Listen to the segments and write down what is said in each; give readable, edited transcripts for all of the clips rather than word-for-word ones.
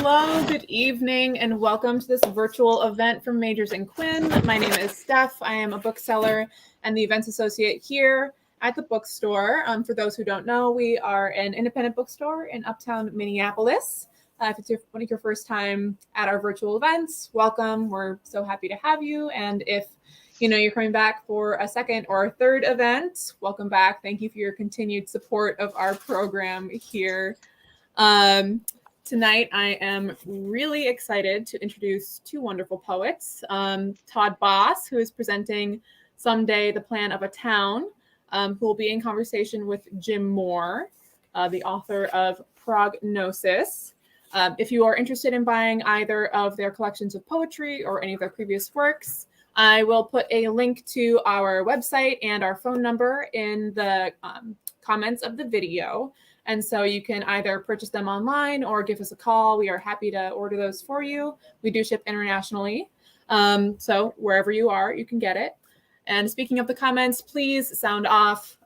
Hello, good evening, and welcome to this virtual event from Majors and Quinn. My name is Steph. I am a bookseller and the events associate here at the bookstore. For those who don't know, we are an independent bookstore in Uptown Minneapolis. If it's one of your first time at our virtual events, welcome. We're so happy to have you. And if you're coming back for a second or a third event, welcome back. Thank you for your continued support of our program here. Tonight, I am really excited to introduce two wonderful poets. Todd Boss, who is presenting Someday, the Plan of a Town, who will be in conversation with Jim Moore, the author of Prognosis. If you are interested in buying either of their collections of poetry or any of their previous works, I will put a link to our website and our phone number in the comments of the video. And so you can either purchase them online or give us a call. We are happy to order those for you. We do ship internationally. So wherever you are, you can get it. And speaking of the comments, please sound off.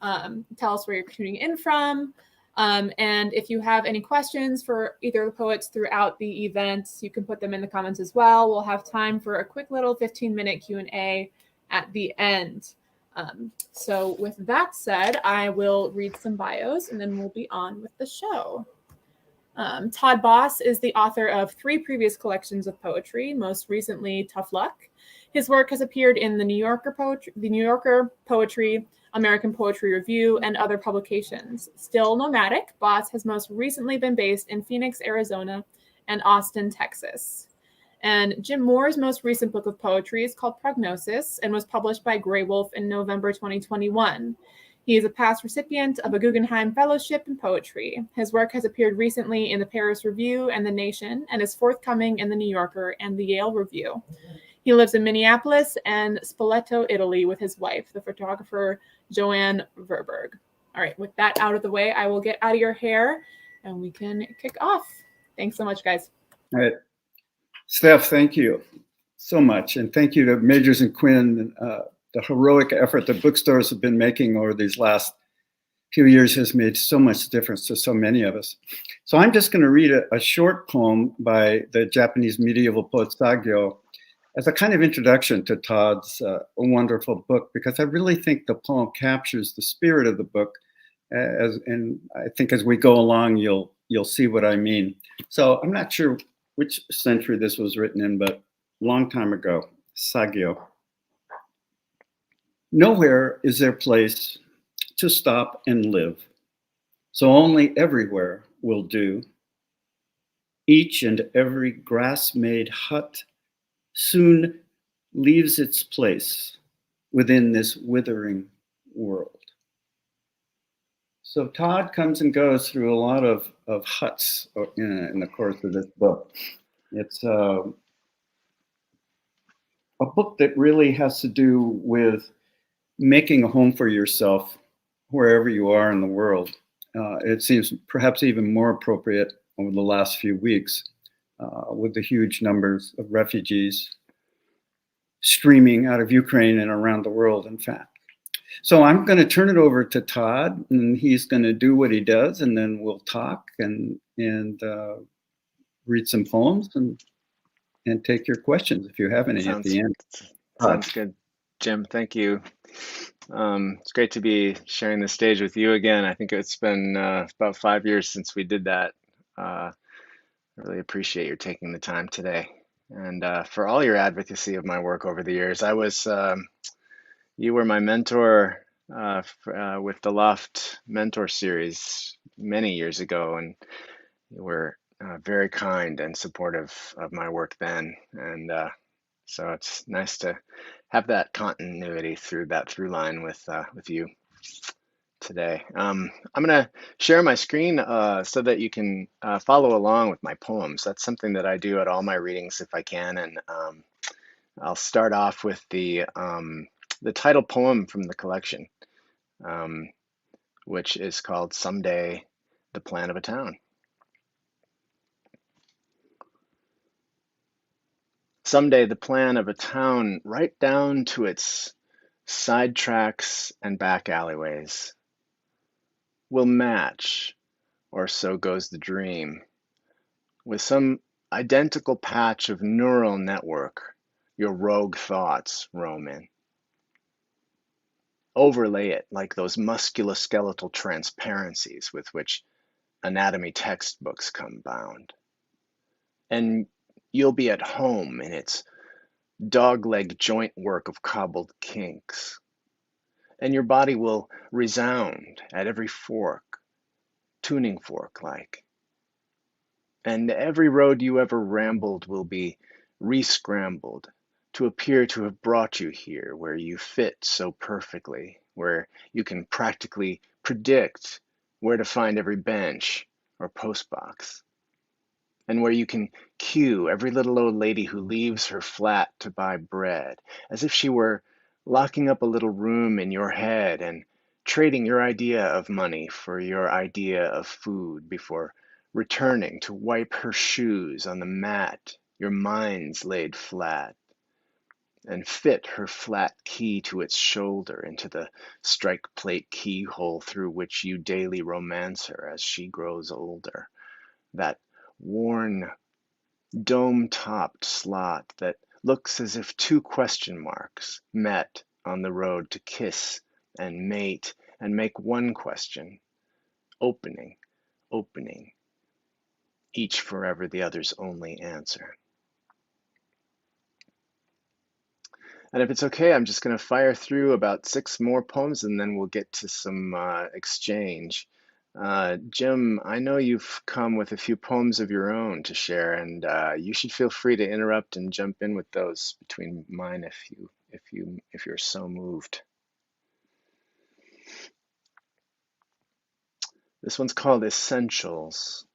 Tell us where you're tuning in from. And if you have any questions for either of the poets throughout the event, you can put them in the comments as well. We'll have time for a quick little 15-minute Q&A at the end. So with that said, I will read some bios and then we'll be on with the show. Todd Boss is the author of 3 previous collections of poetry, most recently Tough Luck. His work has appeared in the New Yorker Poetry, American Poetry Review, and other publications. Still nomadic, Boss has most recently been based in Phoenix, Arizona, and Austin, Texas. And Jim Moore's most recent book of poetry is called Prognosis and was published by Grey Wolf in November 2021. He is a past recipient of a Guggenheim Fellowship in Poetry. His work has appeared recently in the Paris Review and The Nation and is forthcoming in the New Yorker and the Yale Review. He lives in Minneapolis and Spoleto, Italy with his wife, the photographer Joanne Verberg. All right, with that out of the way, I will get out of your hair and we can kick off. Thanks so much, guys. All right. Steph, thank you so much. And thank you to Majors and Quinn. The heroic effort that bookstores have been making over these last few years has made so much difference to so many of us. So I'm just going to read a short poem by the Japanese medieval poet Sagyo as a kind of introduction to Todd's wonderful book, because I really think the poem captures the spirit of the book. And I think as we go along, you'll see what I mean. So I'm not sure which century this was written in, but a long time ago. Sagyo. Nowhere is there place to stop and live, so only everywhere will do. Each and every grass-made hut soon leaves its place within this withering world. So Todd comes and goes through a lot of huts in the course of this book. It's a book that really has to do with making a home for yourself wherever you are in the world. It seems perhaps even more appropriate over the last few weeks with the huge numbers of refugees streaming out of Ukraine and around the world, in fact. So I'm going to turn it over to Todd, and he's going to do what he does, and then we'll talk and read some poems and take your questions if you have any at the end. Sounds good, Jim. Thank you. It's great to be sharing the stage with you again. I think it's been about 5 years since we did that. I really appreciate your taking the time today, and for all your advocacy of my work over the years. You were my mentor with the Loft Mentor Series many years ago, and you were very kind and supportive of my work then. And so it's nice to have that continuity through that through line with you today. I'm going to share my screen so that you can follow along with my poems. That's something that I do at all my readings if I can. And I'll start off with the title poem from the collection, which is called Someday, the Plan of a Town. Someday, the plan of a town, right down to its side tracks and back alleyways, will match, or so goes the dream, with some identical patch of neural network your rogue thoughts roam in. Overlay it like those musculoskeletal transparencies with which anatomy textbooks come bound. And you'll be at home in its dogleg joint work of cobbled kinks. And your body will resound at every fork, tuning fork like. And every road you ever rambled will be re-scrambled to appear to have brought you here where you fit so perfectly, where you can practically predict where to find every bench or postbox, and where you can cue every little old lady who leaves her flat to buy bread, as if she were locking up a little room in your head and trading your idea of money for your idea of food before returning to wipe her shoes on the mat your mind's laid flat, and fit her flat key to its shoulder into the strike plate keyhole through which you daily romance her as she grows older. That worn, dome-topped slot that looks as if two question marks met on the road to kiss and mate and make one question, opening, opening, each forever the other's only answer. And if it's okay, I'm just going to fire through about 6 more poems and then we'll get to some exchange. Jim, I know you've come with a few poems of your own to share, and you should feel free to interrupt and jump in with those between mine if you're so moved. This one's called Essentials.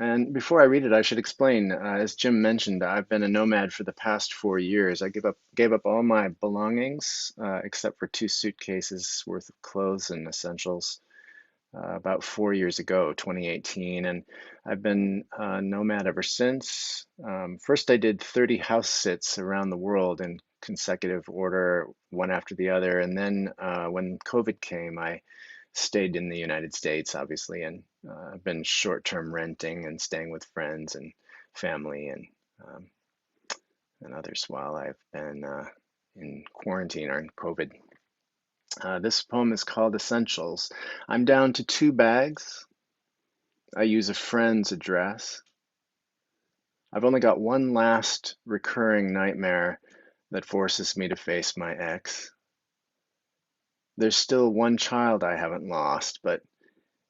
And before I read it, I should explain, as Jim mentioned, I've been a nomad for the past 4 years. I gave up all my belongings, except for 2 suitcases worth of clothes and essentials, about 4 years ago, 2018. And I've been a nomad ever since. First, I did 30 house sits around the world in consecutive order, one after the other. And then when COVID came, I stayed in the United States, obviously, and I've been short-term renting and staying with friends and family and others while I've been in quarantine or in COVID. This poem is called Essentials. I'm down to 2 bags. I use a friend's address. I've only got one last recurring nightmare that forces me to face my ex. There's still one child I haven't lost, but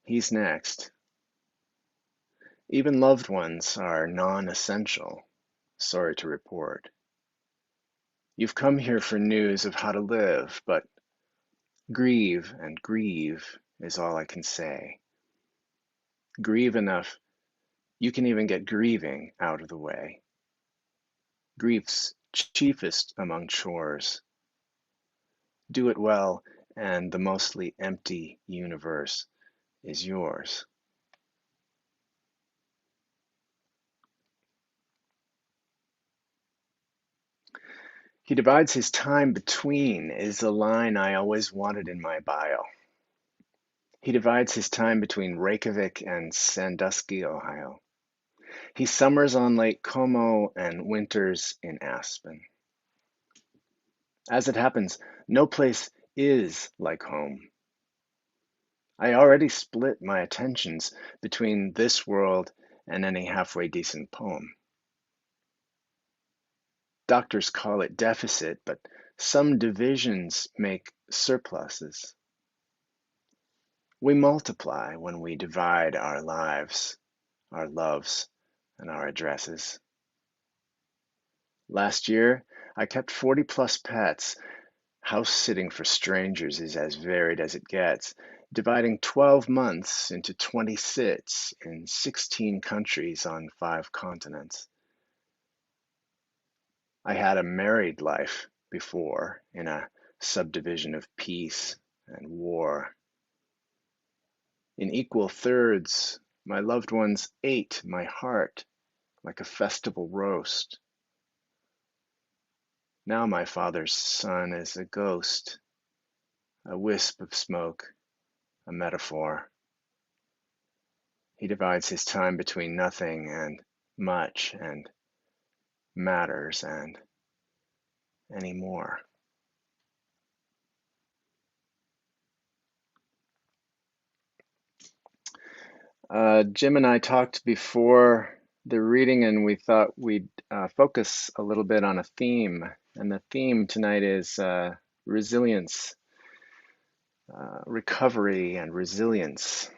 he's next. Even loved ones are non-essential, sorry to report. You've come here for news of how to live, but grieve and grieve is all I can say. Grieve enough, you can even get grieving out of the way. Grief's chiefest among chores. Do it well, and the mostly empty universe is yours. He divides his time between is a line I always wanted in my bio. He divides his time between Reykjavik and Sandusky, Ohio. He summers on Lake Como and winters in Aspen. As it happens, no place is like home. I already split my attentions between this world and any halfway decent poem. Doctors call it deficit, but some divisions make surpluses. We multiply when we divide our lives, our loves, and our addresses. Last year, I kept 40 plus pets. House sitting for strangers is as varied as it gets, dividing 12 months into 20 sits in 16 countries on 5 continents. I had a married life before in a subdivision of peace and war. In equal thirds, my loved ones ate my heart like a festival roast. Now my father's son is a ghost, a wisp of smoke, a metaphor. He divides his time between nothing and much and matters and any more. Jim and I talked before the reading, and we thought we'd focus a little bit on a theme. And the theme tonight is resilience, recovery, and resilience.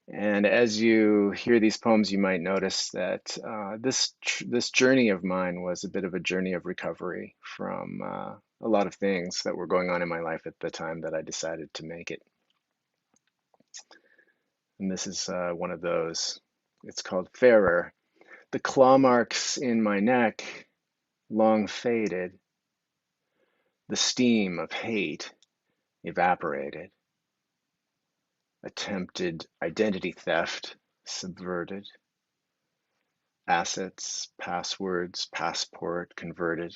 And as you hear these poems, you might notice that this journey of mine was a bit of a journey of recovery from a lot of things that were going on in my life at the time that I decided to make it. And this is one of those. It's called Fairer. The claw marks in my neck, long faded. The steam of hate evaporated. Attempted identity theft subverted. Assets, passwords, passport converted.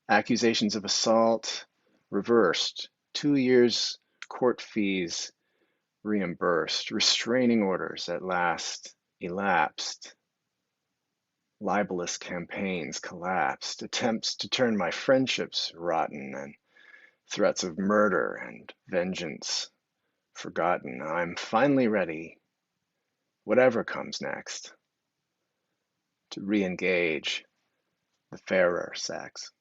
Accusations of assault reversed. 2 years court fees reimbursed. Restraining orders at last elapsed. Libelous campaigns collapsed. Attempts to turn my friendships rotten and threats of murder and vengeance forgotten. I'm finally ready, whatever comes next, to re-engage the fairer sex.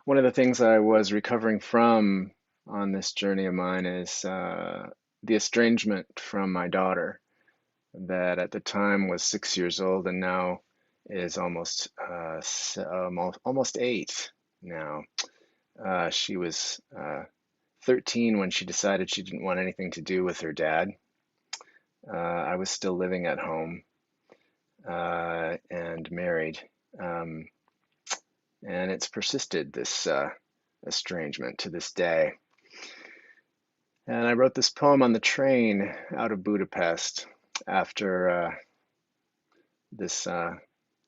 One of the things I was recovering from on this journey of mine is the estrangement from my daughter, that at the time was 6 years old and now is almost 8 now. She was 13 when she decided she didn't want anything to do with her dad. I was still living at home and married. And it's persisted, this estrangement, to this day. And I wrote this poem on the train out of Budapest after this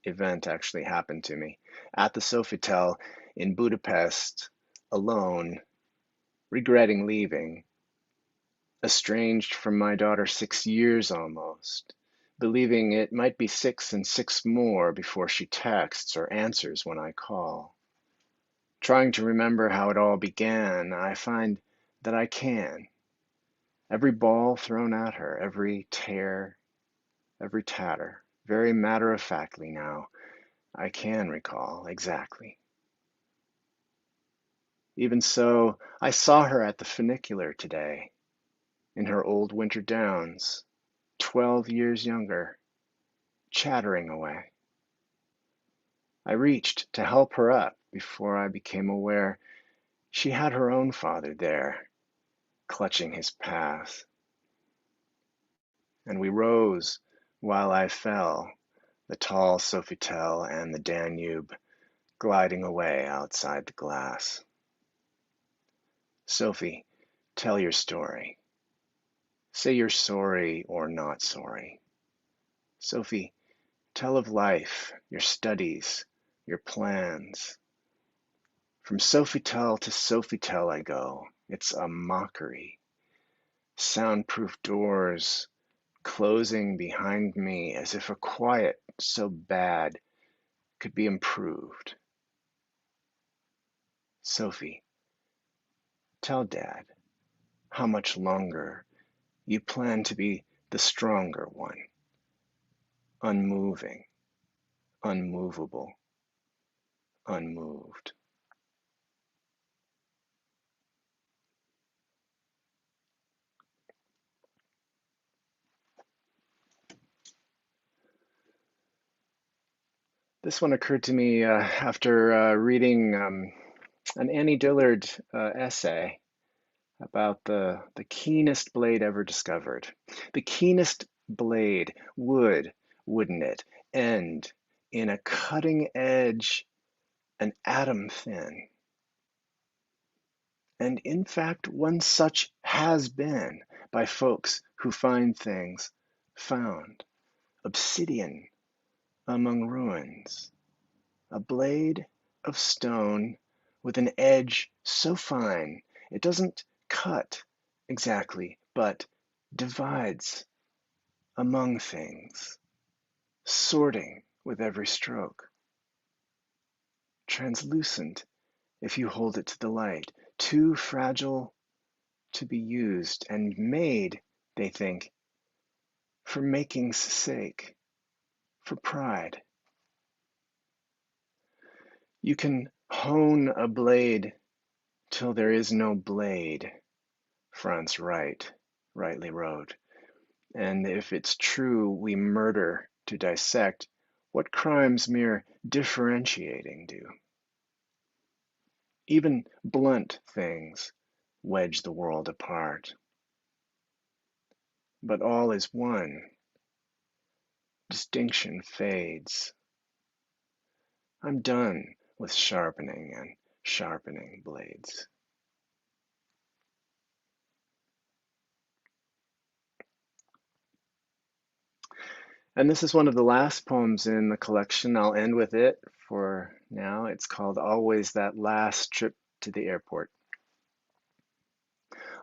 event actually happened to me. At the Sofitel in Budapest, alone, regretting leaving, estranged from my daughter 6 years almost, believing it might be 6 and 6 more before she texts or answers when I call. Trying to remember how it all began, I find that I can. Every ball thrown at her, every tear, every tatter, very matter-of-factly now, I can recall exactly. Even so, I saw her at the funicular today, in her old winter downs, 12 years younger, chattering away. I reached to help her up before I became aware she had her own father there, clutching his path. And we rose while I fell, the tall Sofitel and the Danube gliding away outside the glass. Sophie, tell your story. Say you're sorry or not sorry. Sophie, tell of life, your studies, your plans. From Sofitel to Sofitel I go. It's a mockery. Soundproof doors closing behind me as if a quiet so bad could be improved. Sophie, tell Dad how much longer you plan to be the stronger one, unmoving, unmovable, unmoved. This one occurred to me after reading an Annie Dillard essay about the keenest blade ever discovered. The keenest blade would, wouldn't it, end in a cutting edge, an atom thin. And in fact, one such has been by folks who find things found. Obsidian among ruins, a blade of stone with an edge so fine it doesn't cut exactly, but divides among things, sorting with every stroke. Translucent if you hold it to the light, too fragile to be used, and made, they think, for making's sake, for pride. You can hone a blade till there is no blade, Franz rightly wrote. And if it's true we murder to dissect, what crimes mere differentiating do? Even blunt things wedge the world apart. But all is one. Distinction fades. I'm done with sharpening and sharpening blades. And this is one of the last poems in the collection. I'll end with it for now. It's called Always That Last Trip to the Airport.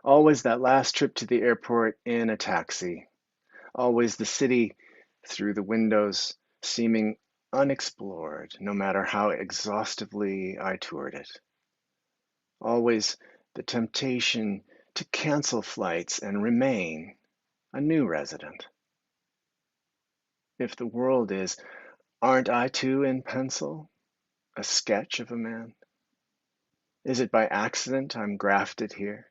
Always that last trip to the airport in a taxi. Always the city through the windows seeming unexplored, no matter how exhaustively I toured it. Always the temptation to cancel flights and remain a new resident. If the world is, aren't I too in pencil, a sketch of a man? Is it by accident I'm grafted here,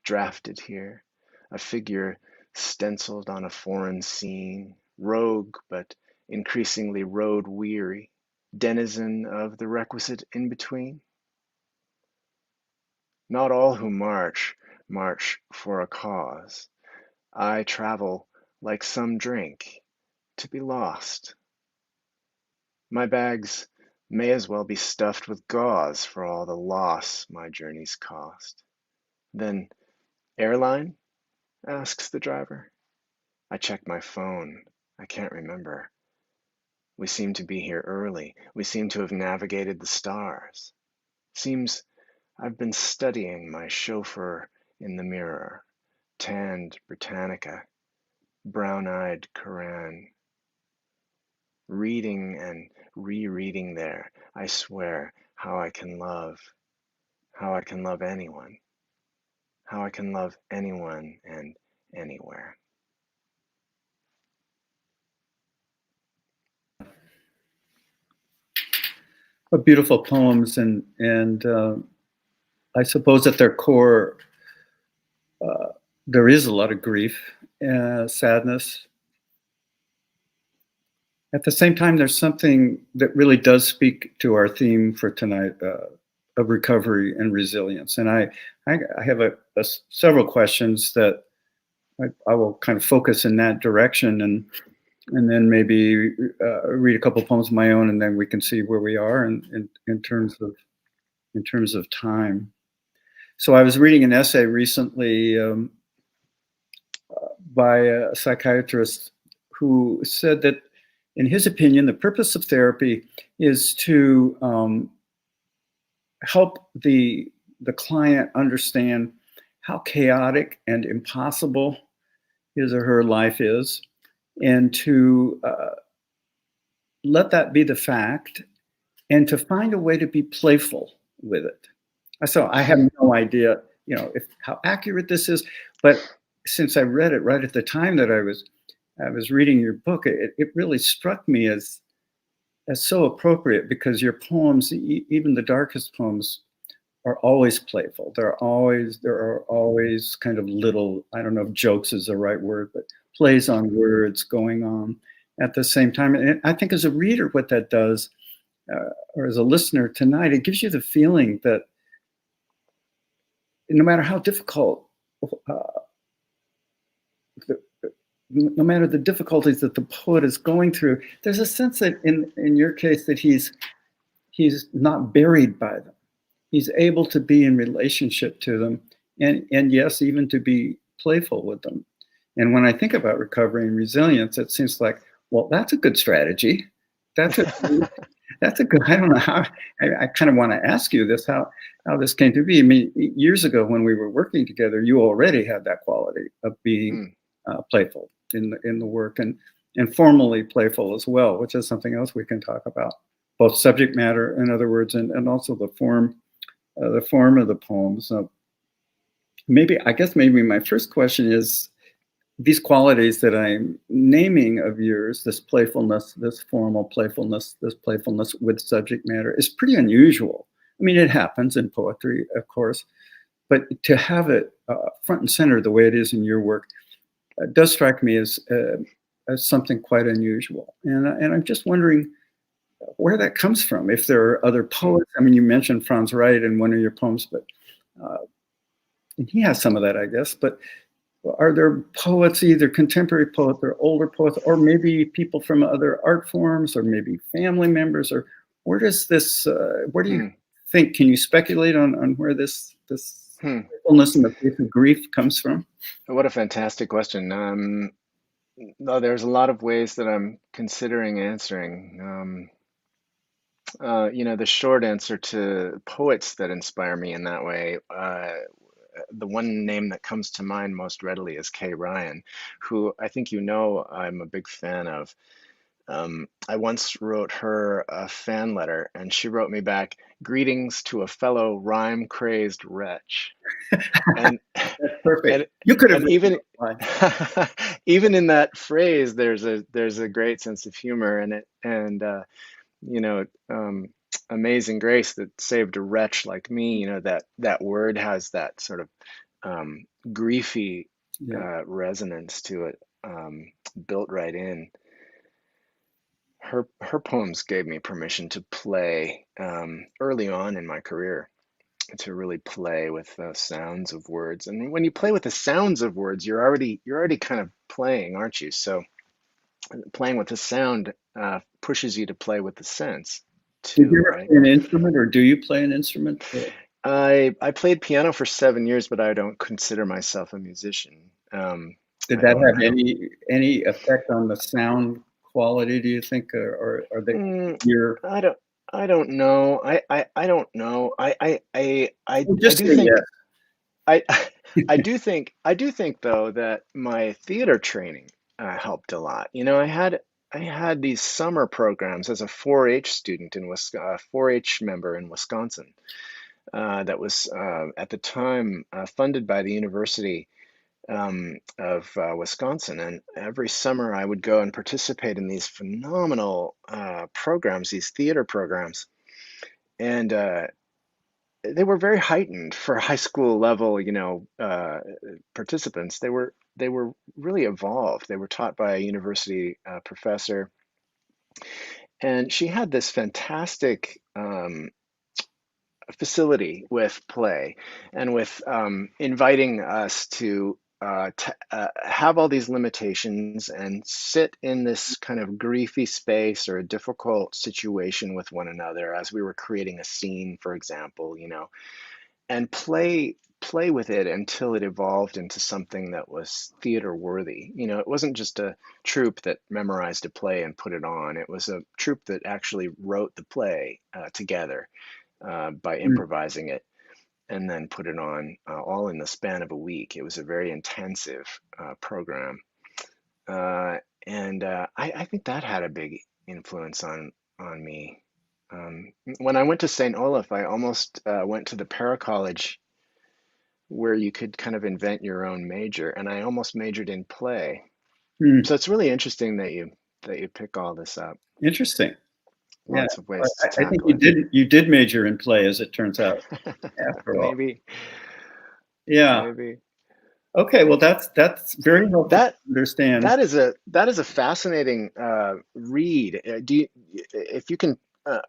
drafted here, a figure stenciled on a foreign scene, rogue but increasingly road weary, denizen of the requisite in-between? Not all who march for a cause. I travel like some drink, to be lost. My bags may as well be stuffed with gauze for all the loss my journeys cost. Then, airline? Asks the driver. I check my phone. I can't remember. We seem to be here early. We seem to have navigated the stars. Seems I've been studying my chauffeur in the mirror, tanned Britannica, brown-eyed Koran. Reading and rereading there, I swear, how I can love anyone, how I can love anyone and anywhere. Beautiful poems, and I suppose at their core, there is a lot of grief, sadness. At the same time, there's something that really does speak to our theme for tonight of recovery and resilience. And I have several questions that I will kind of focus in that direction, and then maybe read a couple of poems of my own, and then we can see where we are in terms of time. So I was reading an essay recently by a psychiatrist who said that, in his opinion, the purpose of therapy is to help the client understand how chaotic and impossible his or her life is, and to let that be the fact, and to find a way to be playful with it. So I have no idea, how accurate this is, but since I read it right at the time that I was reading your book, it really struck me as so appropriate, because your poems, even the darkest poems, are always playful. There are always kind of little, I don't know if jokes is the right word, but plays on words going on at the same time. And I think as a reader, what that does, or as a listener tonight, it gives you the feeling that no matter how difficult, no matter the difficulties that the poet is going through, there's a sense that in your case that he's not buried by them. He's able to be in relationship to them, and yes, even to be playful with them. And when I think about recovery and resilience, it seems like, well, that's a good strategy. That's That's a good. I don't know how. I kind of want to ask you this: how this came to be. I mean, years ago when we were working together, you already had that quality of being playful in the work, and formally playful as well, which is something else we can talk about. Both subject matter, in other words, and also the form of the poems. Maybe my first question is, these qualities that I'm naming of yours, this playfulness, this formal playfulness, this playfulness with subject matter, is pretty unusual. I mean, it happens in poetry, of course, but to have it front and center the way it is in your work does strike me as something quite unusual. And I'm just wondering where that comes from. If there are other poets, I mean, you mentioned Franz Wright in one of your poems, but and he has some of that, I guess, but are there poets, either contemporary poets or older poets, or maybe people from other art forms, or maybe family members, or where does this, where do you think, can you speculate on where this illness and the face of grief comes from? What a fantastic question. No, there's a lot of ways that I'm considering answering. The short answer to poets that inspire me in that way, the one name that comes to mind most readily is Kay Ryan, who I think I'm a big fan of. I once wrote her a fan letter, and she wrote me back, "Greetings to a fellow rhyme-crazed wretch." And That's perfect. You could have even even in that phrase, there's a great sense of humor in it, and amazing grace that saved a wretch like me. That word has that sort of griefy resonance to it, built right in. Her poems gave me permission to play early on in my career, to really play with the sounds of words. And when you play with the sounds of words, you're already kind of playing, aren't you? So playing with the sound pushes you to play with the sense too. Did you ever play an instrument, or do you play an instrument? I played piano for 7 years, but I don't consider myself a musician. Did that have any effect on the sound quality, do you think, or are they your? I don't know. I don't know. I Just do say think yes. I do think though that my theater training helped a lot. I had these summer programs as a 4-H student in 4-H member in Wisconsin, that was at the time funded by the University of Wisconsin. And every summer I would go and participate in these phenomenal programs, these theater programs. And they were very heightened for high school level, participants. They were really evolved. They were taught by a university professor, and she had this fantastic facility with play, and with inviting us to have all these limitations and sit in this kind of griefy space or a difficult situation with one another as we were creating a scene, for example, and play with it until it evolved into something that was theater worthy. It wasn't just a troupe that memorized a play and put it on. It was a troupe that actually wrote the play together by improvising it, and then put it on all in the span of a week. It was a very intensive program. And I think that had a big influence on me. When I went to St. Olaf, I almost went to the para-college where you could kind of invent your own major, and I almost majored in play. So it's really interesting that you pick all this up. Interesting. Lots of ways to I think tackle you did major in play, as it turns out, after all. Maybe. Yeah. Maybe. Okay. Well, that's very helpful to understand. That is a fascinating read. If you can,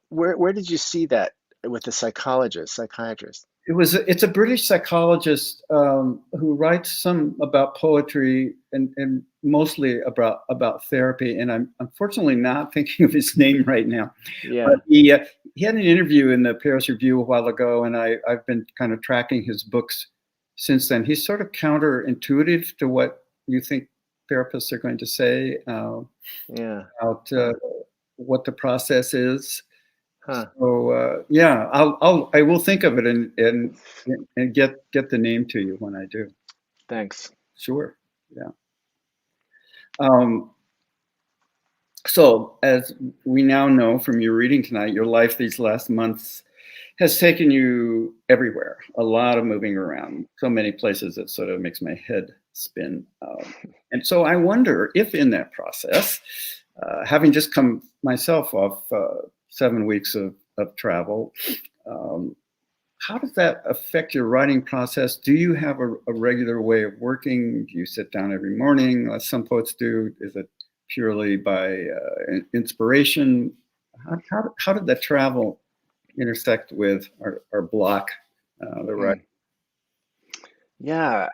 where did you see that with the psychiatrist? It's a British psychologist who writes some about poetry and mostly about therapy. And I'm unfortunately not thinking of his name right now. Yeah. But he had an interview in the Paris Review a while ago, and I've been kind of tracking his books since then. He's sort of counterintuitive to what you think therapists are going to say about what the process is. Huh. So yeah, I will think of it and get the name to you when I do. Thanks. Sure. Yeah. Um, so as we now know from your reading tonight, your life these last months has taken you everywhere. A lot of moving around, so many places that sort of makes my head spin. And so I wonder if in that process, having just come myself off 7 weeks of travel, um, how does that affect your writing process? Do you have a regular way of working? Do you sit down every morning, as some poets do? Is it purely by inspiration? How did that travel intersect with our block, the right? Mm. Yeah,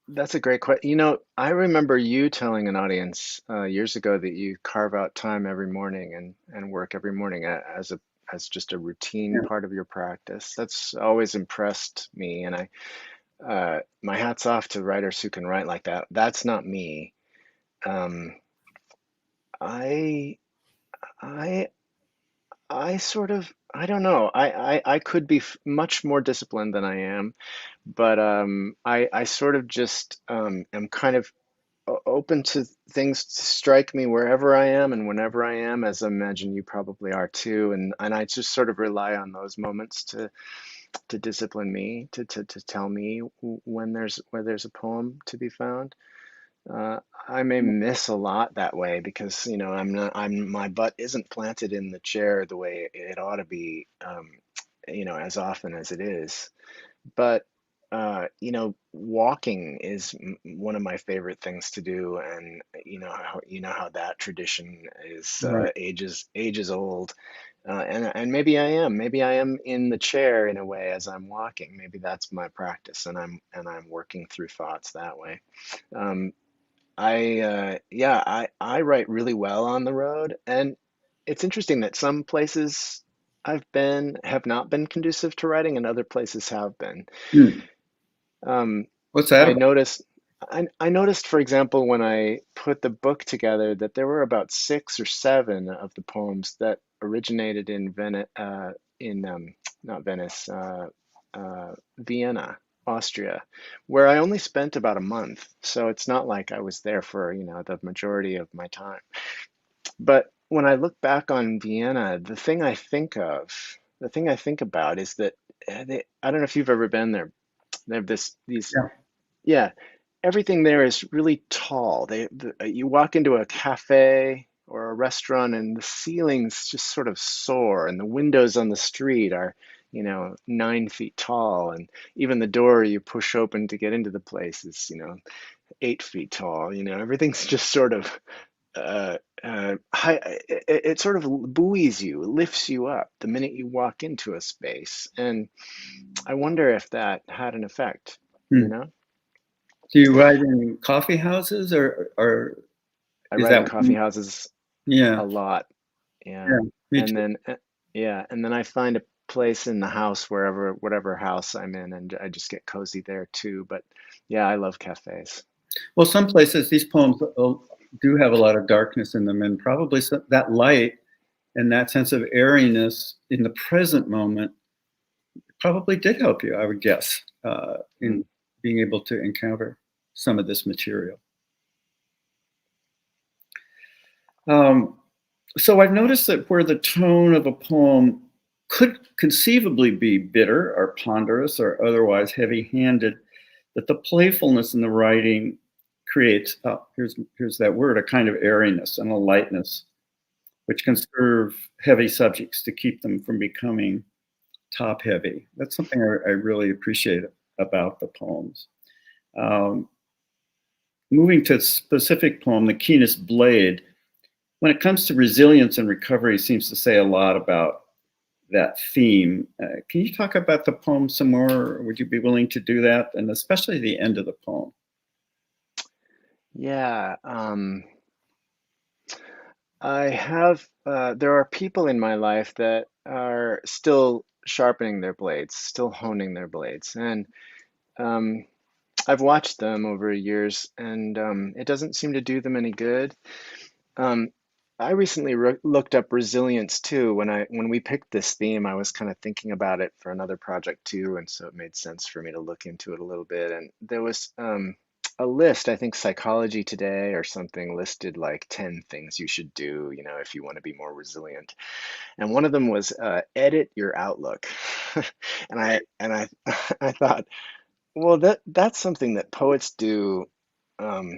that's a great question. I remember you telling an audience years ago that you carve out time every morning and work every morning as just a routine Yeah, part of your practice. That's always impressed me, and my hat's off to writers who can write like that. That's not me. Um, I I I sort of I don't know. I could be much more disciplined than I am, but I sort of just am kind of open to things to strike me wherever I am and whenever I am, as I imagine you probably are too. And I just sort of rely on those moments to discipline me, to tell me where there's a poem to be found. Uh, I may miss a lot that way because my butt isn't planted in the chair the way it ought to be, as often as it is. But walking is one of my favorite things to do, and you know how that tradition is right. ages old, and maybe I am in the chair in a way as I'm walking. Maybe that's my practice, and I'm working through thoughts that way. Um, I write really well on the road, and it's interesting that some places I've been have not been conducive to writing, and other places have been. Hmm. Um, What's that I about? noticed, I noticed, for example, when I put the book together, that there were about 6 or 7 of the poems that originated in not Venice, Vienna, Austria, where I only spent about a month. So it's not like I was there for, the majority of my time. But when I look back on Vienna, the thing I think about is that I don't know if you've ever been there. They have these, Yeah. yeah, everything there is really tall. You walk into a cafe or a restaurant, and the ceilings just sort of soar, and the windows on the street are, 9 feet tall, and even the door you push open to get into the place is, 8 feet tall. Everything's just sort of high. It sort of buoys you, lifts you up the minute you walk into a space, and I wonder if that had an effect. You Hmm. know. Do you write in coffee houses or I is write in that? coffee houses Yeah. a lot. Yeah. Yeah. Me And too. then yeah, and then I find a place in the house whatever house I'm in, and I just get cozy there too. But yeah, I love cafes. Well, some places these poems do have a lot of darkness in them, and probably that light and that sense of airiness in the present moment probably did help you, I would guess, in Mm. being able to encounter some of this material. Um, so I've noticed that where the tone of a poem could conceivably be bitter or ponderous or otherwise heavy-handed, that the playfulness in the writing creates, here's that word, a kind of airiness and a lightness, which can serve heavy subjects to keep them from becoming top heavy. That's something I really appreciate about the poems. Um, Moving to a specific poem, The Keenest Blade, when it comes to resilience and recovery, seems to say a lot about that theme. Can you talk about the poem some more? Would you be willing to do that? And especially the end of the poem. Yeah. There are people in my life that are still sharpening their blades, still honing their blades, and um, I've watched them over years, and it doesn't seem to do them any good. Um, I recently looked up resilience too. When we picked this theme, I was kind of thinking about it for another project too, and so it made sense for me to look into it a little bit. And there was a list, I think Psychology Today or something listed like 10 things you should do, if you want to be more resilient. And one of them was edit your outlook. And I I thought, well, that's something that poets do, um,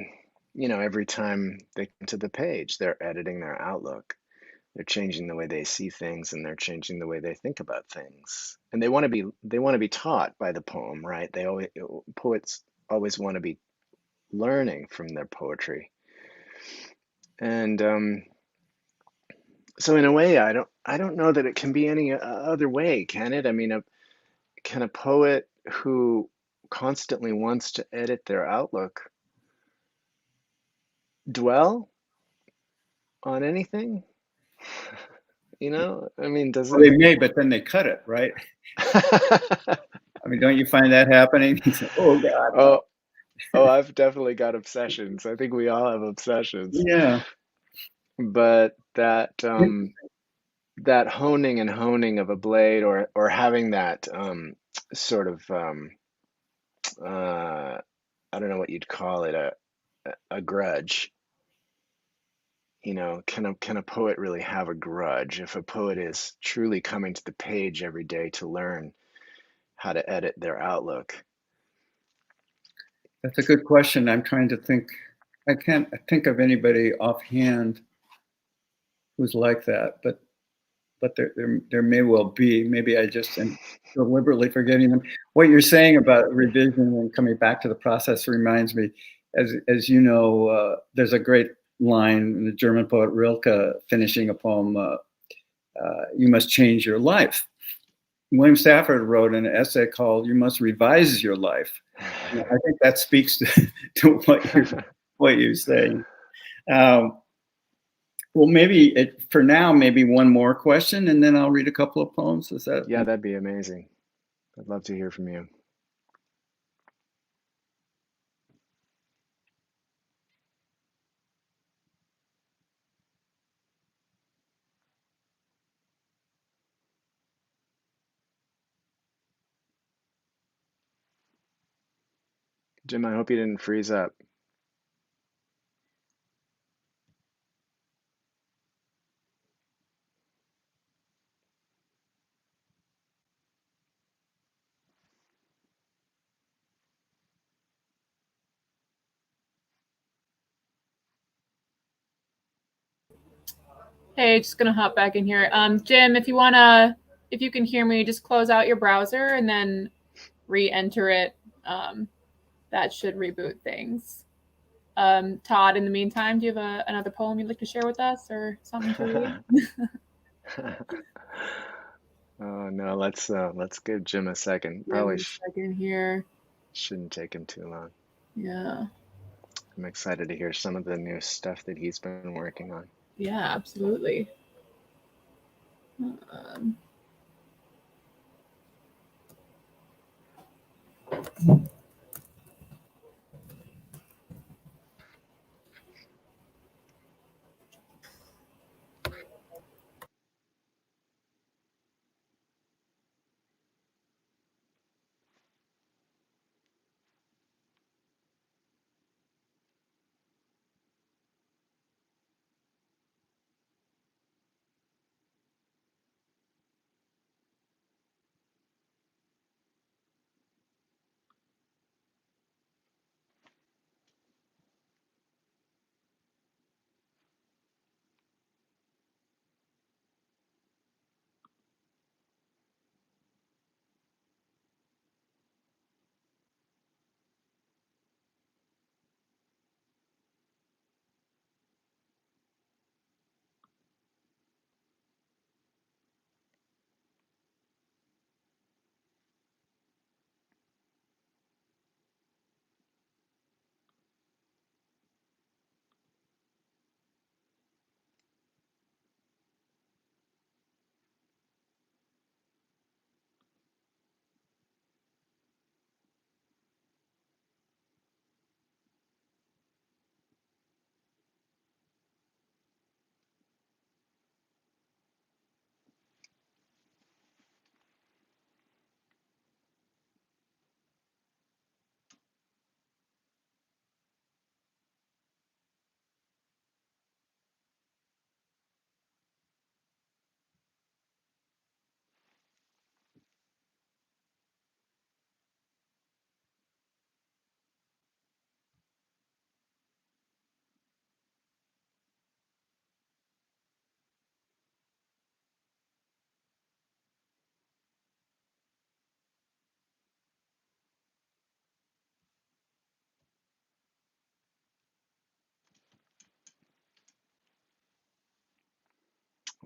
every time they come to the page, they're editing their outlook. They're changing the way they see things and they're changing the way they think about things. And they want to be taught by the poem, right? Poets always want to be learning from their poetry. And so in a way, I don't know that it can be any other way, can it? I mean, can a poet who constantly wants to edit their outlook dwell on anything? I mean, does Well, it? they may, but then they cut it, right? I mean, don't you find that happening? You say, oh God, no. Oh, oh, I've definitely got obsessions. I think we all have obsessions. Yeah. But that honing of a blade, or having that sort of I don't know what you'd call it, a grudge. Can a poet really have a grudge? If a poet is truly coming to the page every day to learn how to edit their outlook. That's a good question. I'm trying to think. I can't think of anybody offhand who's like that, but there may well be. Maybe I just am deliberately forgetting them. What you're saying about revision and coming back to the process reminds me, as you know, there's a great line in the German poet Rilke finishing a poem, "You must change your life." William Stafford wrote an essay called "You Must Revise Your Life." And I think that speaks to what you're saying. Um, well, maybe for now, maybe one more question, and then I'll read a couple of poems. Is that? Yeah, that'd be amazing. I'd love to hear from you. Jim, I hope you didn't freeze up. Hey, just gonna hop back in here. Jim, if you can hear me, just close out your browser and then re-enter it. That should reboot things. Todd, in the meantime, do you have another poem you'd like to share with us or something to read? Oh no, let's give Jim a second. Give Probably me a second here. shouldn't take him too long. Yeah. I'm excited to hear some of the new stuff that he's been working on. Yeah, absolutely. Um,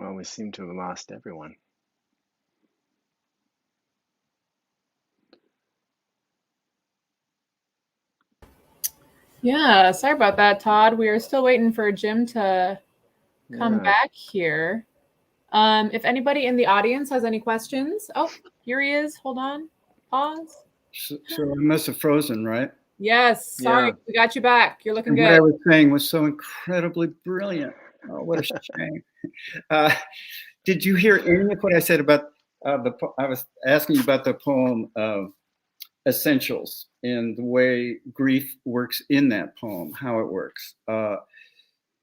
Well, we seem to have lost everyone. Yeah, sorry about that, Todd. We are still waiting for Jim to come Yeah. back here. If anybody in the audience has any questions, oh, here he is. Hold on. Pause. So I must have frozen, right? Yes, sorry, Yeah. we got you back. You're looking And what good. I was saying was so incredibly brilliant. Oh, what a shame. Did you hear any of what I said about I was asking you about the poem Essentials and the way grief works in that poem, how it works.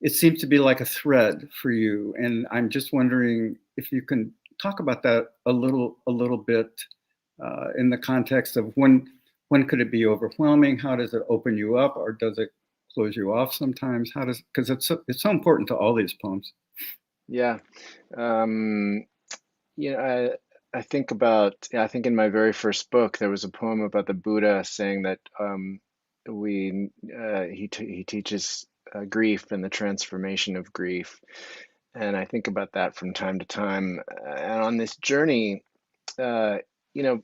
It seems to be like a thread for you, and I'm just wondering if you can talk about that a little bit in the context of when could it be overwhelming? How does it open you up, or does it close you off sometimes? How does, because it's so important to all these poems. Yeah. You know, I think about, I think in my very first book, there was a poem about the Buddha saying that he teaches grief and the transformation of grief. And I think about that from time to time. And on this journey, uh, you know,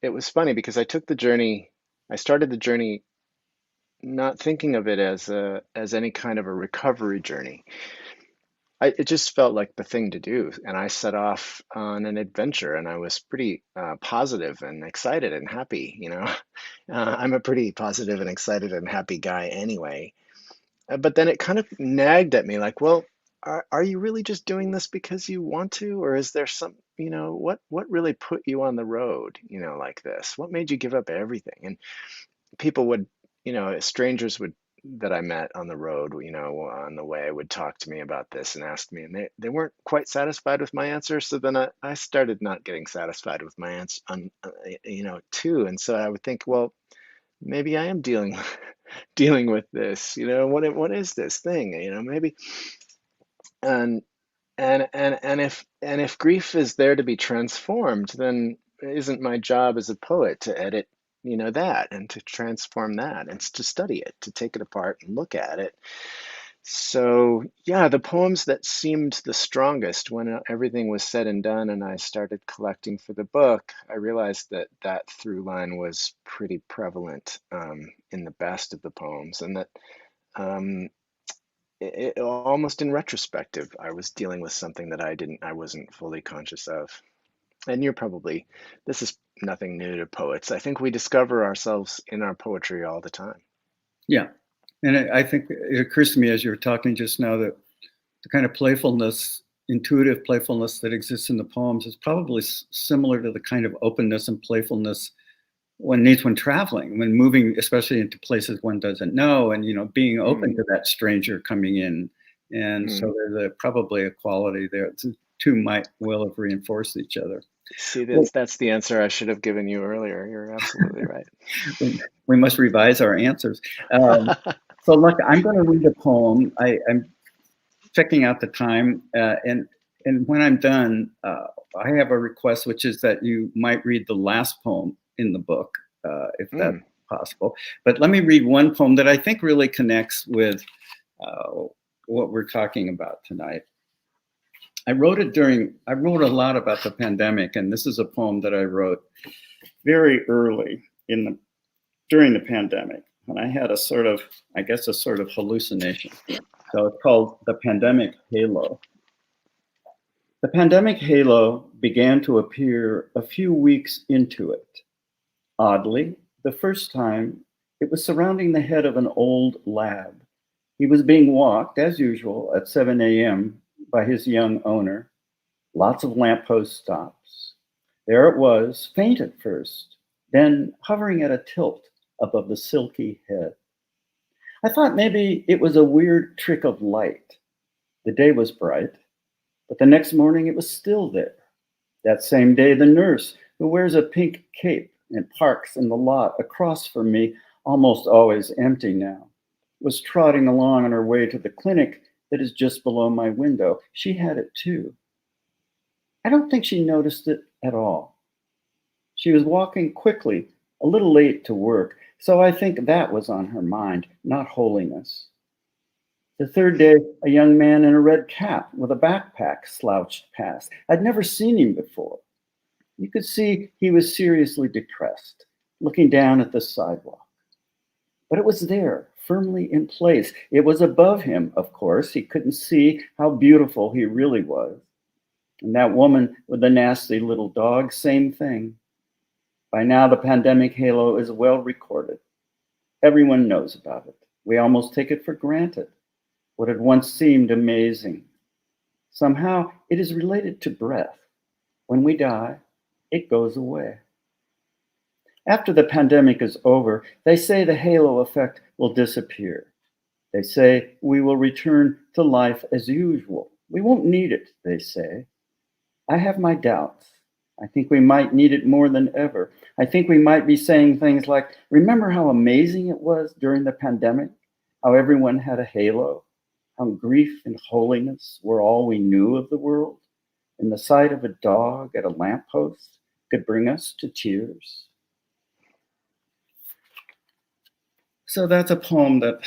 it was funny because I started the journey not thinking of it as any kind of a recovery journey. It just felt like the thing to do, and I set off on an adventure, and I was pretty positive and excited and happy. I'm a pretty positive and excited and happy guy anyway. But then it kind of nagged at me, like, well, are you really just doing this because you want to, or is there some, what really put you on the road, like this? What made you give up everything? And people would, strangers would that I met on the road, on the way would talk to me about this and ask me, and they weren't quite satisfied with my answer. So then I started not getting satisfied with my answer, too. And so I would think, well, maybe I am dealing with this, what is this thing, maybe, and if grief is there to be transformed, then isn't my job as a poet to edit, that, and to transform that, and to study it, to take it apart and look at it. So yeah, the poems that seemed the strongest when everything was said and done, and I started collecting for the book, I realized that through line was pretty prevalent in the best of the poems, and that um, almost in retrospective, I was dealing with something that I wasn't fully conscious of. And this is nothing new to poets. I think we discover ourselves in our poetry all the time. Yeah, and I think it occurs to me as you were talking just now that the kind of playfulness, intuitive playfulness that exists in the poems is probably similar to the kind of openness and playfulness one needs when traveling, when moving, especially into places one doesn't know, and being open to that stranger coming in. And so there's probably a quality there. The two might well have reinforced each other. See, that's the answer I should have given you earlier. You're absolutely right. We must revise our answers. So look, I'm going to read a poem. I'm checking out the time, and when I'm done, I have a request, which is that you might read the last poem in the book, if that's possible. But let me read one poem that I think really connects with what we're talking about tonight. I wrote a lot about the pandemic, and this is a poem that I wrote very early during the pandemic, when I had a sort of hallucination. So it's called The Pandemic Halo. The pandemic halo began to appear a few weeks into it. Oddly, the first time, it was surrounding the head of an old lad. He was being walked, as usual, at 7 a.m. by his young owner. Lots of lamppost stops. There it was, faint at first, then hovering at a tilt above the silky head. I thought maybe it was a weird trick of light. The day was bright, but the next morning it was still there. That same day, the nurse, who wears a pink cape and parks in the lot across from me, almost always empty now, was trotting along on her way to the clinic that is just below my window. She had it too. I don't think she noticed it at all. She was walking quickly, a little late to work, so I think that was on her mind, not holiness. The third day, a young man in a red cap with a backpack slouched past. I'd never seen him before. You could see he was seriously depressed, looking down at the sidewalk. But it was there, firmly in place. It was above him, of course. He couldn't see how beautiful he really was. And that woman with the nasty little dog, same thing. By now, the pandemic halo is well recorded. Everyone knows about it. We almost take it for granted. What had once seemed amazing. Somehow, it is related to breath. When we die, it goes away. After the pandemic is over, they say the halo effect will disappear. They say we will return to life as usual. We won't need it, they say. I have my doubts. I think we might need it more than ever. I think we might be saying things like, remember how amazing it was during the pandemic? How everyone had a halo? How grief and holiness were all we knew of the world? And the sight of a dog at a lamppost could bring us to tears. So that's a poem that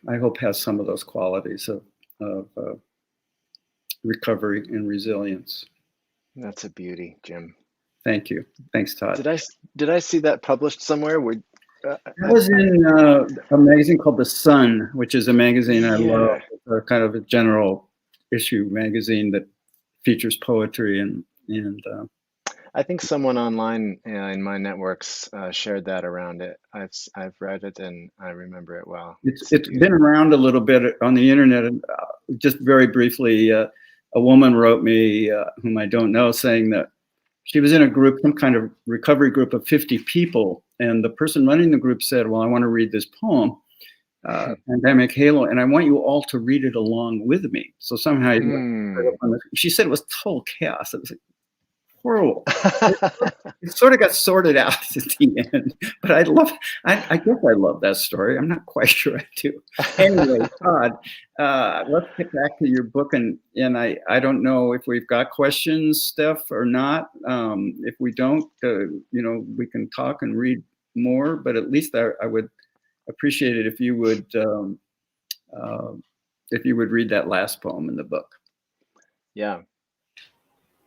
I hope has some of those qualities of recovery and resilience. That's a beauty, Jim. Thank you. Thanks, Todd. Did I see that published somewhere? That was in a magazine called The Sun, which is a magazine I love. It's kind of a general issue magazine that features poetry and I think someone online in my networks shared that around it. I've read it and I remember it well. It's been around a little bit on the internet. And just very briefly, a woman wrote me, whom I don't know, saying that she was in a group, some kind of recovery group of 50 people. And the person running the group said, well, I want to read this poem, Pandemic Halo, and I want you all to read it along with me. So somehow, she said it was total chaos. It was like horrible. It sort of got sorted out at the end, but I guess I love that story. I'm not quite sure I do. Anyway, Todd, let's get back to your book, and I don't know if we've got questions, Steph, or not. If we don't, we can talk and read more, but at least I would appreciate it if you would read that last poem in the book. Yeah.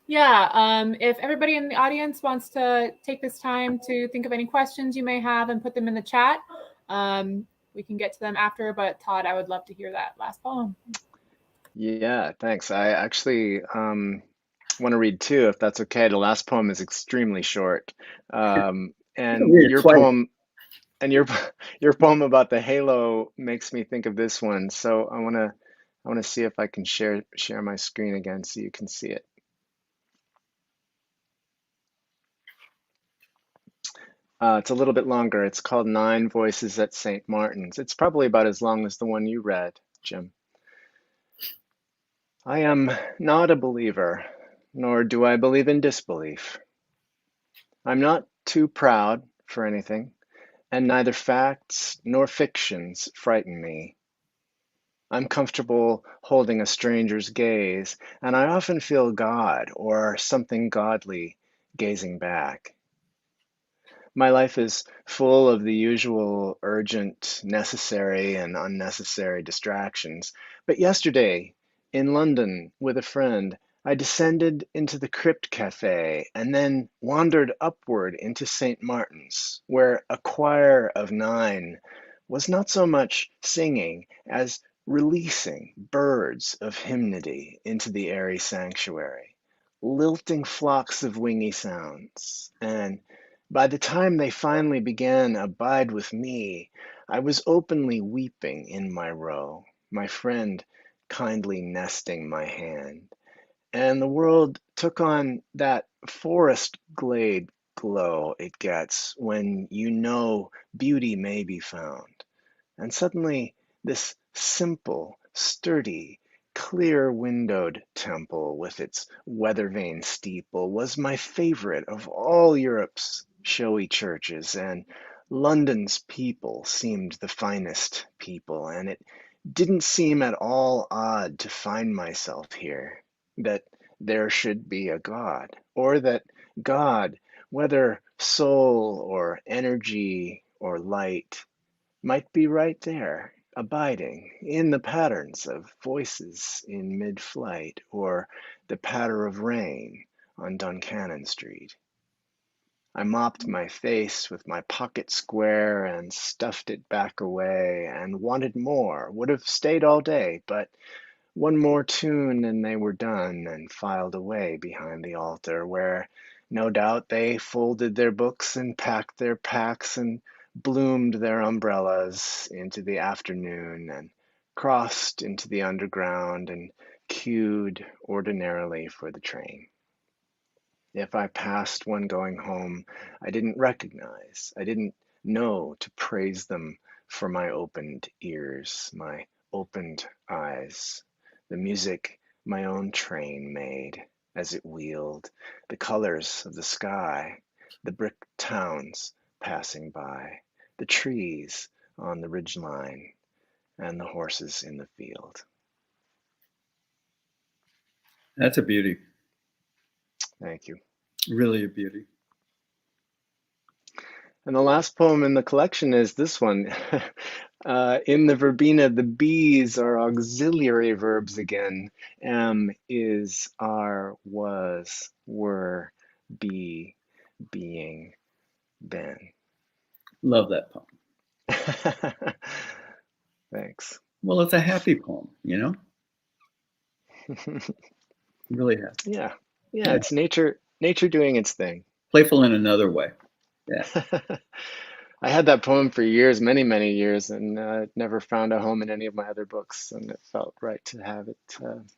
Yeah, if everybody in the audience wants to take this time to think of any questions you may have and put them in the chat, we can get to them after. But Todd, I would love to hear that last poem. Yeah, thanks. I actually want to read two, if that's okay. The last poem is extremely short, and your poem about the halo makes me think of this one. So I want to see if I can share my screen again so you can see it. It's a little bit longer. It's called 9 Voices at St. Martin's. It's probably about as long as the one you read, Jim. I am not a believer, nor do I believe in disbelief. I'm not too proud for anything, and neither facts nor fictions frighten me. I'm comfortable holding a stranger's gaze, and I often feel God or something godly gazing back. My life is full of the usual urgent, necessary, and unnecessary distractions. But yesterday, in London with a friend, I descended into the Crypt Cafe and then wandered upward into St. Martin's, where a choir of 9 was not so much singing as releasing birds of hymnody into the airy sanctuary, lilting flocks of wingy sounds, and by the time they finally began Abide With Me, I was openly weeping in my row, my friend kindly nesting my hand, and the world took on that forest glade glow it gets when you know beauty may be found. And suddenly this simple, sturdy, clear-windowed temple with its weather-vane steeple was my favorite of all Europe's showy churches, and London's people seemed the finest people, and it didn't seem at all odd to find myself here, that there should be a God, or that God, whether soul or energy or light, might be right there, abiding in the patterns of voices in mid-flight or the patter of rain on Duncannon Street. I mopped my face with my pocket square and stuffed it back away and wanted more, would have stayed all day, but one more tune and they were done and filed away behind the altar, where no doubt they folded their books and packed their packs and bloomed their umbrellas into the afternoon and crossed into the underground and queued ordinarily for the train. If I passed one going home, I didn't recognize, I didn't know to praise them for my opened ears, my opened eyes, the music my own train made as it wheeled, the colors of the sky, the brick towns passing by, the trees on the ridgeline, and the horses in the field. That's a beauty. Thank you. Really a beauty. And the last poem in the collection is this one. In the verbena, the bees are auxiliary verbs again. Am, is, are, was, were, be, being, been. Love that poem. Thanks. Well, it's a happy poem, you know? Really happy. Yeah, it's nature doing its thing. Playful in another way. Yeah. I had that poem for years, many, many years, and never found a home in any of my other books, and it felt right to have it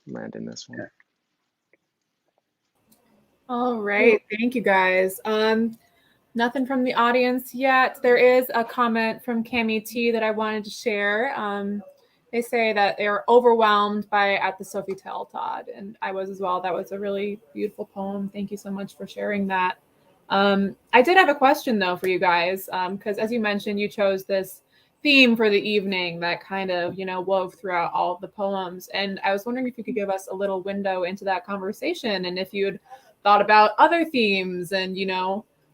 land in this one. Yeah. All right, thank you guys. Nothing from the audience yet. There is a comment from Cami T that I wanted to share. They say that they're overwhelmed by At the Sofitel, Todd, and I was as well. That was a really beautiful poem. Thank you so much for sharing that. I did have a question though for you guys, because as you mentioned, you chose this theme for the evening that kind of, wove throughout all of the poems. And I was wondering if you could give us a little window into that conversation and if you'd thought about other themes and,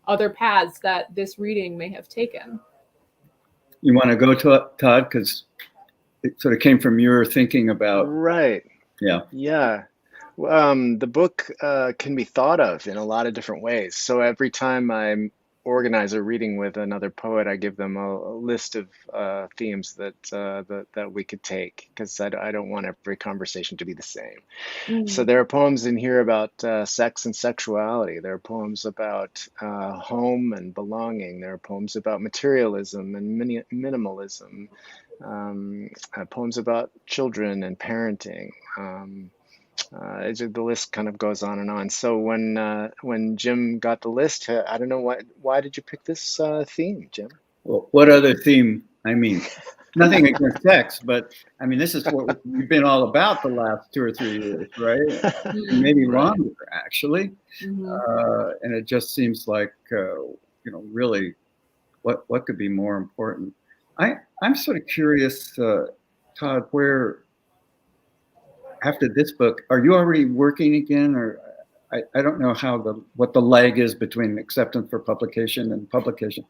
other paths that this reading may have taken. You want to go to Todd? Because it sort of came from your thinking about. Right. Yeah. Yeah. The book can be thought of in a lot of different ways. So every time I organize a reading with another poet, I give them a list of themes that we could take, because I don't want every conversation to be the same. So there are poems in here about sex and sexuality. There are poems about home and belonging. There are poems about materialism and minimalism. Poems about children and parenting. The list kind of goes on and on. So when Jim got the list, I don't know why did you pick this theme, Jim? Well, what other theme? I mean, nothing against sex, but I mean, this is what we've been all about the last 2 or 3 years, right? Maybe longer, actually. And it just seems like, really, what could be more important? I'm sort of curious, Todd, where after this book, are you already working again, or I don't know what the lag is between acceptance for publication and publication.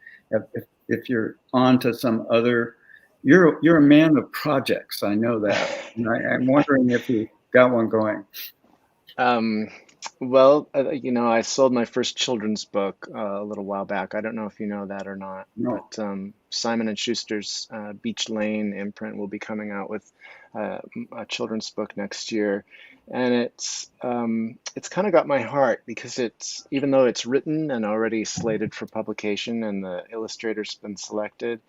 If you're on to some other, you're a man of projects. I know that, and I'm wondering if you got one going. Well, I sold my first children's book a little while back. I don't know if you know that or not, No. but Simon & Schuster's Beach Lane imprint will be coming out with a children's book next year, and it's kind of got my heart, because even though it's written and already slated for publication and the illustrator's been selected,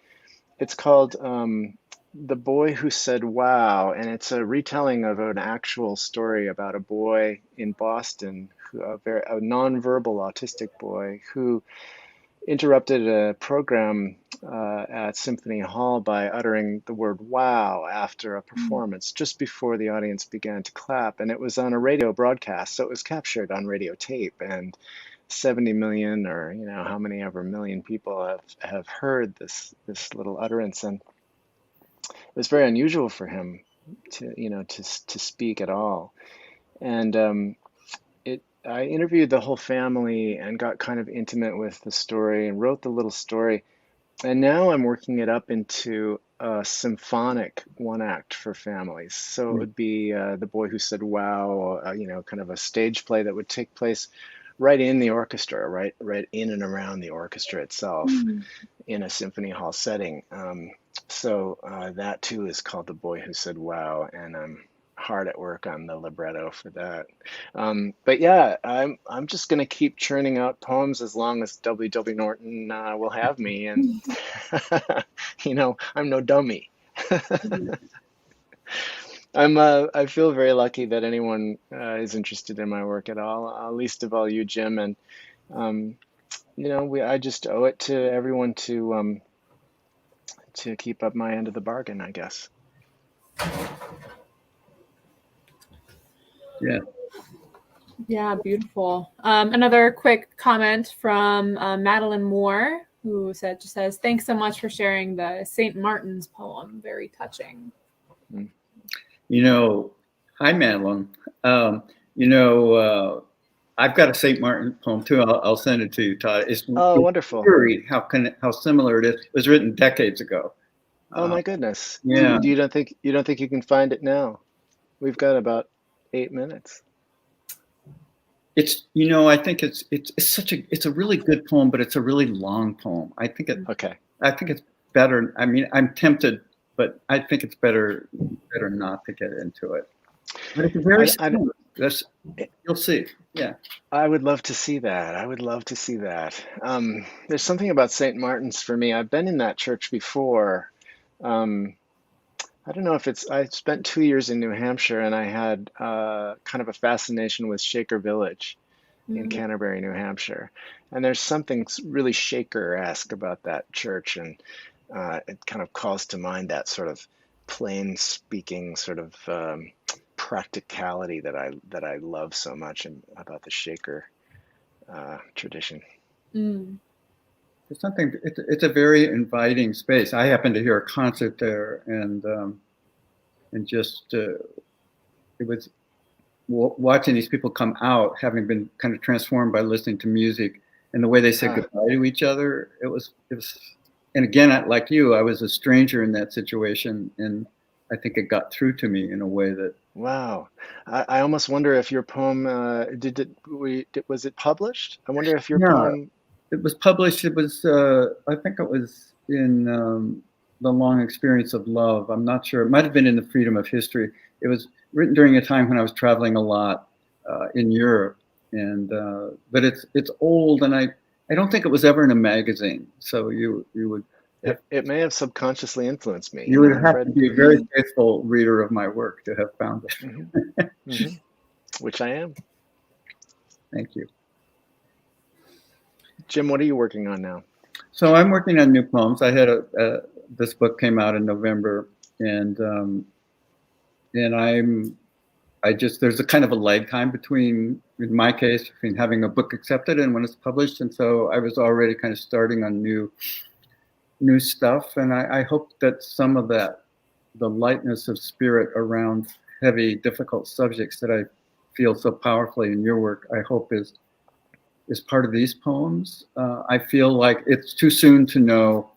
it's called The Boy Who Said Wow, and it's a retelling of an actual story about a boy in Boston, a nonverbal autistic boy who interrupted a program at Symphony Hall by uttering the word wow after a performance just before the audience began to clap. And it was on a radio broadcast, so it was captured on radio tape, and 70 million, or how many ever million people have heard this little utterance. And it was very unusual for him to speak at all. And I interviewed the whole family and got kind of intimate with the story and wrote the little story. And now I'm working it up into a symphonic one act for families. So it would be The Boy Who Said Wow, kind of a stage play that would take place right in the orchestra, right in and around the orchestra itself in a symphony hall setting. So that too is called The Boy Who Said Wow, and I'm hard at work on the libretto for that. But yeah, I'm just gonna keep churning out poems as long as W. W. Norton will have me, and I'm no dummy. I feel very lucky that anyone is interested in my work at all. Least of all you, Jim, and I just owe it to everyone to keep up my end of the bargain, I guess. Yeah. Yeah, beautiful. Another quick comment from Madeline Moore, who says, thanks so much for sharing the St. Martin's poem. Very touching. Hi, Madeline. I've got a St. Martin poem too. I'll send it to you, Todd. It's wonderful. How similar it is. It was written decades ago. Oh my goodness. Yeah. You don't think you can find it now? We've got about 8 minutes. I think it's a really good poem, but it's a really long poem. I think it's better. I mean, I'm tempted, but I think it's better not to get into it. But it's very similar. You'll see. Yeah. I would love to see that. There's something about St. Martin's for me. I've been in that church before. I don't know if I spent 2 years in New Hampshire, and I had kind of a fascination with Shaker Village in Canterbury, New Hampshire. And there's something really Shaker-esque about that church, and it kind of calls to mind that sort of plain speaking sort of practicality that I love so much about the Shaker tradition. It's a very inviting space. I happened to hear a concert there, and just it was watching these people come out, having been kind of transformed by listening to music, and the way they said goodbye to each other. It was, and again, like you, I was a stranger in that situation, and I think it got through to me in a way that. Wow, I almost wonder if your poem was it published? I wonder if your poem. It was published. It was, I think it was in The Long Experience of Love. I'm not sure. It might have been in the Freedom of History. It was written during a time when I was traveling a lot in Europe, and but it's old, and I don't think it was ever in a magazine. So you would. It may have subconsciously influenced me. You would have to be a very faithful reader of my work to have found it. Which I am. Thank you. Jim, what are you working on now? So I'm working on new poems. I had this book came out in November, and there's a kind of a lag time in my case, between having a book accepted and when it's published. And so I was already kind of starting on new stuff. And I hope that some of the lightness of spirit around heavy, difficult subjects that I feel so powerfully in your work, I hope is part of these poems. I feel like it's too soon to know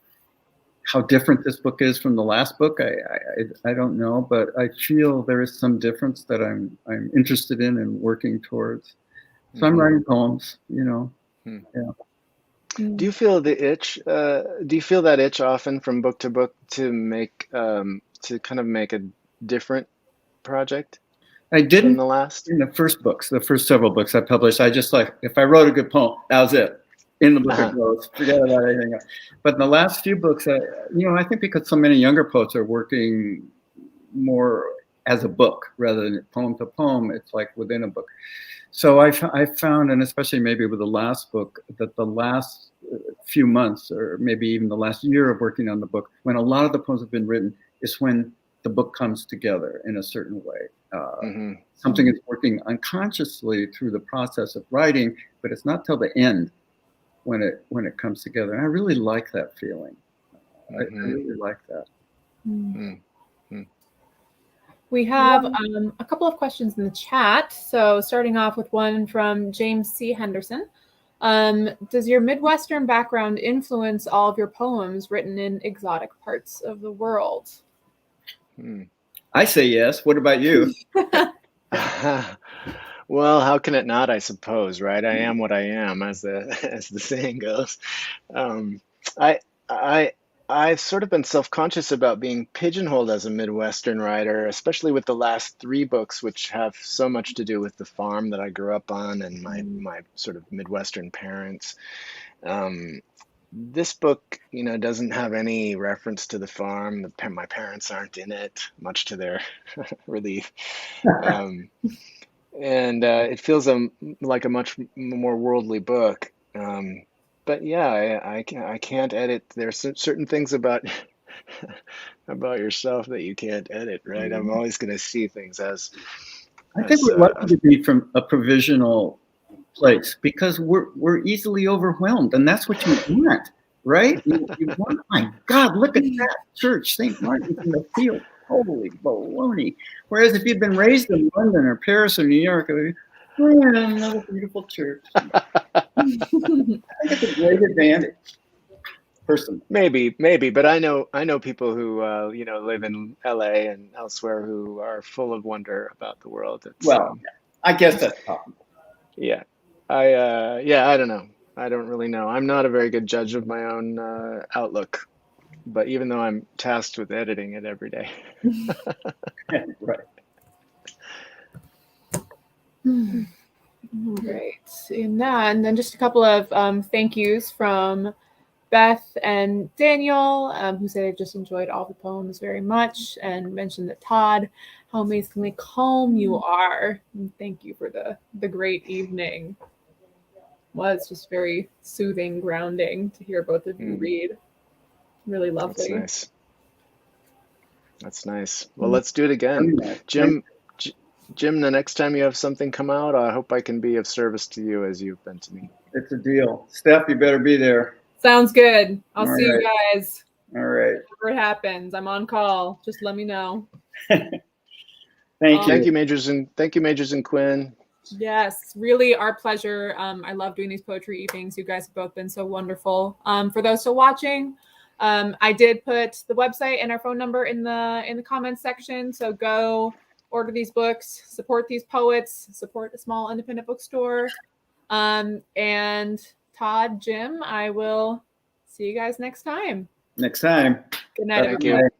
how different this book is from the last book. I don't know, but I feel there is some difference that I'm interested in and working towards. So I'm writing poems, Yeah. Do you feel the itch? Do you feel that itch often from book to book to make to kind of make a different project? I didn't in the last? In the first several books I published. I just if I wrote a good poem, that was it. In the book it goes. Forget about anything else. But in the last few books, I think because so many younger poets are working more as a book rather than poem to poem, it's like within a book. So I found, and especially maybe with the last book, that the last few months, or maybe even the last year of working on the book, when a lot of the poems have been written, is when the book comes together in a certain way. Something is working unconsciously through the process of writing, but it's not till the end when it comes together. And I really like that feeling. I really like that. We have a couple of questions in the chat. So starting off with one from James C. Henderson. Does your Midwestern background influence all of your poems written in exotic parts of the world? I say yes. What about you? Well, how can it not, I suppose, right? I am what I am, as the saying goes. I I I've sort of been self-conscious about being pigeonholed as a Midwestern writer, especially with the last three books, which have so much to do with the farm that I grew up on and my sort of Midwestern parents. This book, doesn't have any reference to the farm. My parents aren't in it, much to their relief. Um, and it feels like a much more worldly book. But yeah, I can't edit. There's certain things about about yourself that you can't edit, right? I'm always going to see things as I think we're lucky to be from a provisional place because we're easily overwhelmed, and that's what you want, right? You want, my God, look at that church, St. Martin's in the field. Holy baloney. Whereas if you'd been raised in London or Paris or New York, another beautiful church. I think it's a great advantage. Personally. Maybe, but I know people who live in LA and elsewhere who are full of wonder about the world. I guess that's possible. Yeah, I don't know. I don't really know. I'm not a very good judge of my own outlook, but even though I'm tasked with editing it every day. Right. Great. And then just a couple of thank yous from Beth and Daniel, who said they've just enjoyed all the poems very much and mentioned that Todd, how amazingly calm you are. And thank you for the great evening. Was just very soothing, grounding to hear both of you read. Really lovely. That's nice. Well, let's do it again. Jim, the next time you have something come out, I hope I can be of service to you as you've been to me. It's a deal. Steph, you better be there. Sounds good. I'll see you guys. All right. Whatever it happens, I'm on call. Just let me know. Thank you. Thank you, Majors and Quinn. Yes, really our pleasure. I love doing these poetry evenings. You guys have both been so wonderful. For those still watching, I did put the website and our phone number in the comments section. So go order these books, support these poets, support a small independent bookstore. And Todd, Jim, I will see you guys next time. Next time. Good night, Thank everybody. you.